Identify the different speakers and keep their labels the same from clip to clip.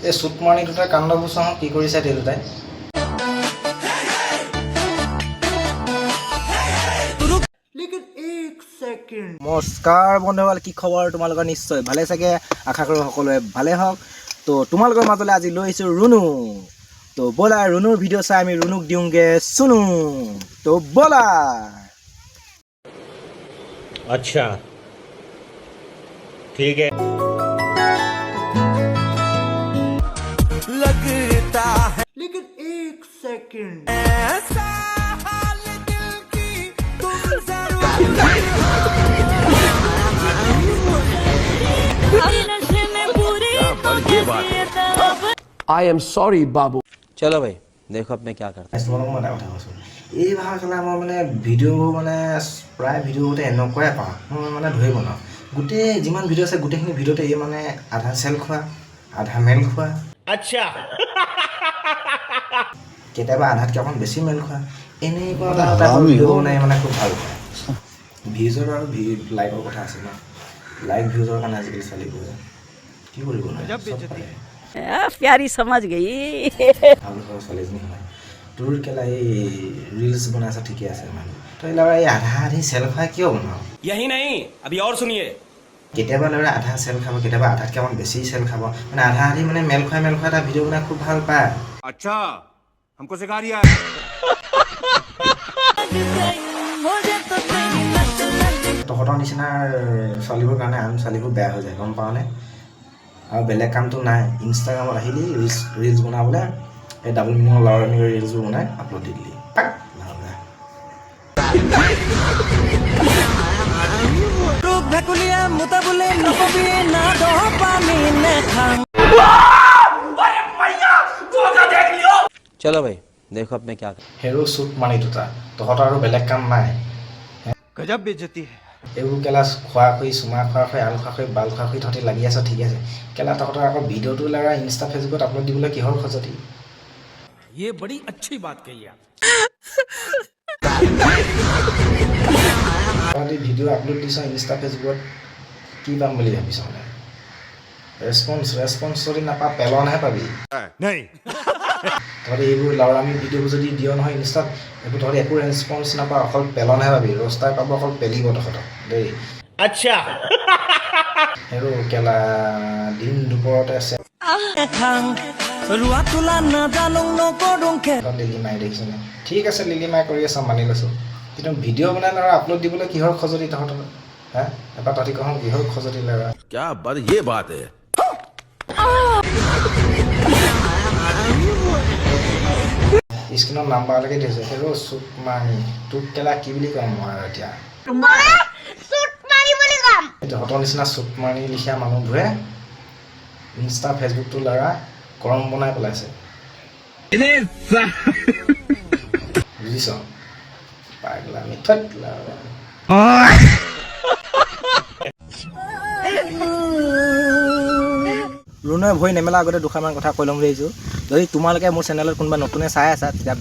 Speaker 1: এই চুটমণি দুটাৰ কাণ্ডবোৰ চাওঁ কি কৰিছে এই দুটাই। নমস্কাৰ বন্ধুসকল, কি খবৰ তোমালোকৰ? নিশ্চয় ভালে চাগে, আশা কৰোঁ সকলোৱে ভালে হওক। তো তোমালোকৰ মাজলৈ আজি লৈ আহিছোঁ ৰুনু। তো ব'লা ৰুনুৰ ভিডিঅ' চাই আমি ৰুনুক দিওঁগে চুনু। তো ব'লা।
Speaker 2: अच्छा ठीक है।
Speaker 3: लगता है लेकिन एक सेकंड ऐसा हाल दिल की तुम जरूर
Speaker 4: I am sorry बाबू।
Speaker 5: चलो भाई देखो अब मैं क्या करता हूँ।
Speaker 1: তোমালোকক মই এটা কথা কৈছোঁ, এইবাৰ কেলা মই মানে ভিডিঅ'বোৰ মানে প্ৰায় ভিডিঅ'তে এনেকুৱাই পাওঁ, মই মানে ধৰিব নোৱাৰোঁ। গোটেই যিমান ভিডিঅ' আছে গোটেইখিনি ভিডিঅ'তে এই মানে আধা চেল খোৱা, আধা মেল খোৱা,
Speaker 2: अच्छा
Speaker 1: কেতিয়াবা আধাতকৈ অকণ বেছি মেল খোৱা, এনেকুৱা টাইপৰ ভিডিঅ' বনাই মানে খুব ভাল পায়। ভিউজৰ আৰু লাইকৰ কথা আছে ন, লাইক ভিউজৰ কাৰণে আজিকালি ছোৱালীবোৰে কি কৰিব নোৱাৰে,
Speaker 6: प्यारी समझ गई।
Speaker 1: ভাল ঘৰৰ ছোৱালীজনী হয়। তোৰ কেলা এই ৰিলচ বনাইছ ঠিকে আছে মানুহ, তই ল'ৰা এই আধা আধি চেল খুৱাই কিয় বনাৱ?
Speaker 2: यही नहीं अभी और सुनिए।
Speaker 1: কেতিয়াবা ল'ৰা আধা চেল খাব, কেতিয়াবা আধাতকৈ অকণ বেছি চেল খাব, মানে আধা আধি মানে মেল খুৱাই এটা ভিডিঅ' বনাই খুব ভাল পায়।
Speaker 3: अच्छा हमको सिखा रिया है।
Speaker 1: তহঁতৰ নিচিনা ছোৱালীবোৰ কাৰণে আন ছোৱালীবোৰ বেয়া হৈ যায়, গম পাৱনে? আৰু বেলেগ কামটো নাই, ইনষ্টাগ্ৰামত আহিলি ৰিলচ বনাবলৈ, এই ডাবল মিনিঙৰ ল'ৰাৰ ৰিলচবোৰ বনাই আপলোড দি দিলি, পাক লাউৰা।
Speaker 5: चलो भाई देखो अब मैं क्या करता
Speaker 1: হেৰ' চুট মানি দুটা, তহঁতৰ আৰু বেলেগ কাম নাই।
Speaker 3: गजब बेइज्जती है।
Speaker 1: এইবোৰ কেলা খোৱা খুই, চুমা খোৱা খুই, আলু খোৱা খুই, বাল খোৱা খুই তহঁতি লাগি আছ, ঠিক আছে। কেলা তহঁতৰ আকৌ ভিডিঅ'টো লাগা ইনষ্টা ফেচবুকত আপলোড দিবলৈ কিহৰ খজতি?
Speaker 3: ये बड़ी अच्छी बात कही आप।
Speaker 1: তহঁতি ভিডিঅ' আপলোড দিছ ইনষ্টা ফেচবুকত, কি পাম বুলি ভাবিছ? মানে ৰেছপন্স যদি নাপা পেলনহে পাবি।
Speaker 3: नहीं
Speaker 1: তহঁতি এইবোৰ লাউৰামি ভিডিঅ'বোৰ যদি দিয় নহয় ইনষ্টাত, এইবোৰ তহঁতি একো ৰেছপন্স নাপা, অকল পেলনহে পাবি। ৰস্তাই পাব, অকল পেলিব তহঁতক দেই।
Speaker 2: अच्छा
Speaker 1: আৰু কেলা দিন দুপৰতে আছে লিলি মাই দেখিছেনে? ঠিক আছে লিলি মাই কৰি আছ, মানি লৈছোঁ, কিন্তু ভিডিঅ' বনাই ল'ৰা আপলোড দিবলৈ কিহৰ খজতি তহঁতৰ? হা এবাৰ তহঁতি কওঁ কিহৰ খজতি ল'ৰা?
Speaker 3: क्या बात, ये बात है।
Speaker 1: স্ক্ৰীণত নাম্বাৰলৈকে দিছে, হেৰ' চুট মাৰি তোক কেলা কি বুলি ক'ম মই আৰু এতিয়া? তহঁতৰ নিচিনা চুট মাৰি লিখীয়া মানুহবোৰে ইনষ্টা ফেচবুকটো ল'ৰা গৰম বনাই পেলাইছে, বুজিছ? পাগলা মিঠত ল'ৰা। ৰুণুৱে ভৰি নেমেলা আগতে দুষাৰমান কথা কৈ ল'ম বুলি ভাবিছোঁ। যদি তোমালোকে মোৰ চেনেলত কোনোবা নতুনে চাই আছা, তেতিয়া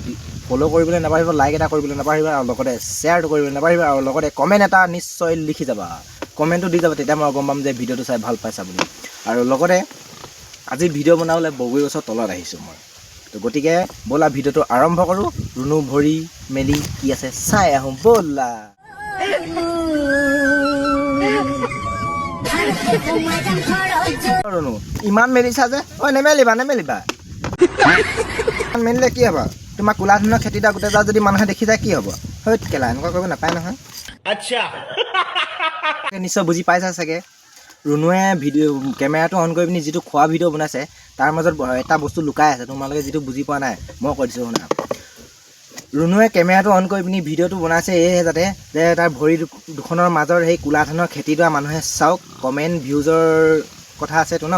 Speaker 1: ফ'ল' কৰিবলৈ নাপাহৰিবা, লাইক এটা কৰিবলৈ নাপাহৰিবা, আৰু লগতে শ্বেয়াৰটো কৰিবলৈ নাপাহৰিবা, আৰু লগতে কমেণ্ট এটা নিশ্চয় লিখি যাবা, কমেণ্টটো দি যাবা, তেতিয়া মই গম পাম যে ভিডিঅ'টো চাই ভাল পাইছা বুলি। আৰু লগতে আজি ভিডিঅ' বনাবলৈ বগৰী গছৰ তলত আহিছোঁ মই। তো গতিকে ব'লা ভিডিঅ'টো আৰম্ভ কৰোঁ। ৰুণু ভৰি মেলি কি আছে চাই আহোঁ ব'লা। ৰুণু ইমান মেলিছা যে, ঐ নেমেলিবা নেমেলিবা, ইমান মেলিলে কি হ'ব? তোমাৰ ক'লা ধৰণৰ খেতিটা গোটেইটা যদি মানুহে দেখি যায় কি হ'ব? হয় কেলা এনেকুৱা কৰিব নাপায় নহয়।
Speaker 2: अच्छा
Speaker 1: নিশ্চয় বুজি পাইছা চাগে। ৰুণুৱে কেমেৰাটো অন কৰি পিনি যিটো খোৱা ভিডিঅ' বনাইছে, তাৰ মাজত এটা বস্তু লুকাই আছে, তোমালোকে যিটো বুজি পোৱা নাই মই কৈ দিছোঁ শুনা। ৰুণুৱে কেমেৰাটো অন কৰি পিনি ভিডিঅ'টো বনাইছে এইহে যাতে যে তাৰ ভৰি দুখনৰ মাজৰ সেই ক'লা ধানৰ খেতিডৰা মানুহে চাওক, কমেণ্ট ভিউজৰ কথা আছেতো ন,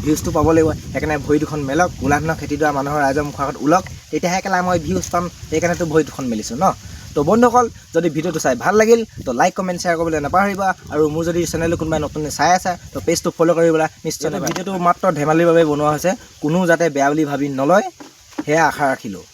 Speaker 1: ভিউজটো পাব লাগিব, সেইকাৰণে ভৰি দুখন মেলক, ক'লা ধানৰ খেতিডৰা মানুহৰ ৰাইজৰ মুখৰ আগত ওলক, তেতিয়াহে কেলা মই ভিউজ পাম, সেইকাৰণেতো ভৰি দুখন মেলিছোঁ ন। তো বন্ধুসকল, যদি ভিডিঅ'টো চাই ভাল লাগিল তো লাইক কমেণ্ট শ্বেয়াৰ কৰিবলৈ নাপাহৰিবা, আৰু মোৰ যদি চেনেলটো কোনোবাই নতুন চাই আছে তো পেজটো ফ'ল' কৰিবলৈ নিশ্চয়। ভিডিঅ'টো মাত্ৰ ধেমালিৰ বাবে বনোৱা হৈছে, কোনো যাতে বেয়া বুলি ভাবি নলয় সেয়া আশা ৰাখিলোঁ।